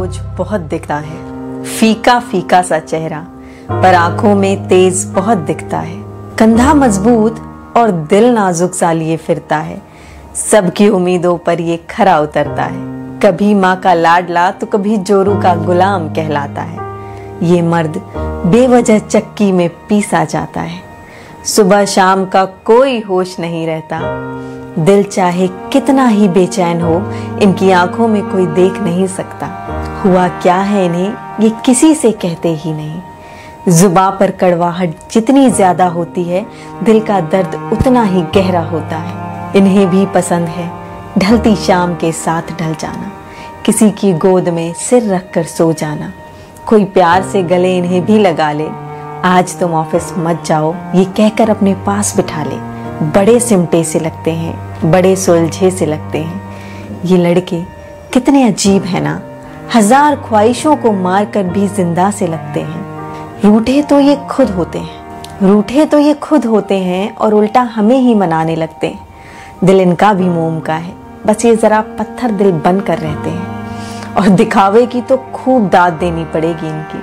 बोझ बहुत दिखता है, फीका फीका सा चेहरा पर आंखों में तेज बहुत दिखता है। कंधा मजबूत और दिल नाजुक सा लिए फिरता है, सबकी उम्मीदों पर ये खरा उतरता है। कभी माँ का लाडला तो कभी जोरू का गुलाम कहलाता है। ये मर्द बेवजह चक्की में पीसा जाता है, सुबह शाम का कोई होश नहीं रहता। दिल चाहे कितना ही बेचैन हो, इनकी आंखों में कोई देख नहीं सकता। हुआ क्या है इन्हें ये किसी से कहते ही नहीं। जुबां पर कड़वाहट जितनी ज्यादा होती है, दिल का दर्द उतना ही गहरा होता है। इन्हें भी पसंद है ढलती शाम के साथ ढल जाना, किसी की गोद में सिर रख कर सो जाना। कोई प्यार से गले इन्हें भी लगा ले, आज तुम ऑफिस मत जाओ ये कहकर अपने पास बिठा ले। बड़े सिमटे से लगते हैं, बड़े सुलझे से लगते हैं। ये लड़के कितने अजीब है ना, हजार ख्वाहिशों को मार कर भी जिंदा से लगते हैं। रूठे तो ये खुद होते हैं और उल्टा हमें ही मनाने लगते हैं। दिल इनका भी मोम का है, बस ये जरा पत्थर दिल बन कर रहते हैं। और दिखावे की तो खूब दाद देनी पड़ेगी इनकी।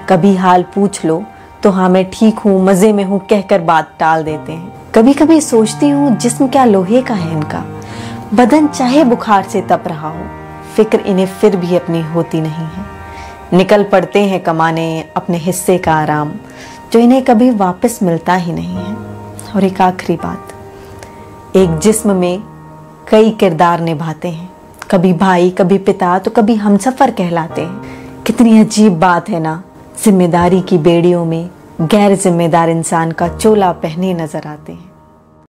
कभी हाल पूछ लो तो हाँ मैं ठीक हूँ, मजे में हूँ कहकर बात टाल देते हैं। कभी कभी सोचती हूँ जिस्म क्या लोहे का है इनका, बदन चाहे बुखार से तप रहा हो, फिक्र इन्हें फिर भी अपनी होती नहीं है। निकल पड़ते हैं कमाने अपने हिस्से का आराम, जो इन्हें कभी वापस मिलता ही नहीं है। और एक आखिरी बात, एक जिस्म में कई किरदार निभाते हैं, कभी भाई कभी पिता तो कभी हमसफर कहलाते हैं। कितनी अजीब बात है ना, जिम्मेदारी की बेड़ियों में गैर जिम्मेदार इंसान का चोला पहने नजर आते हैं।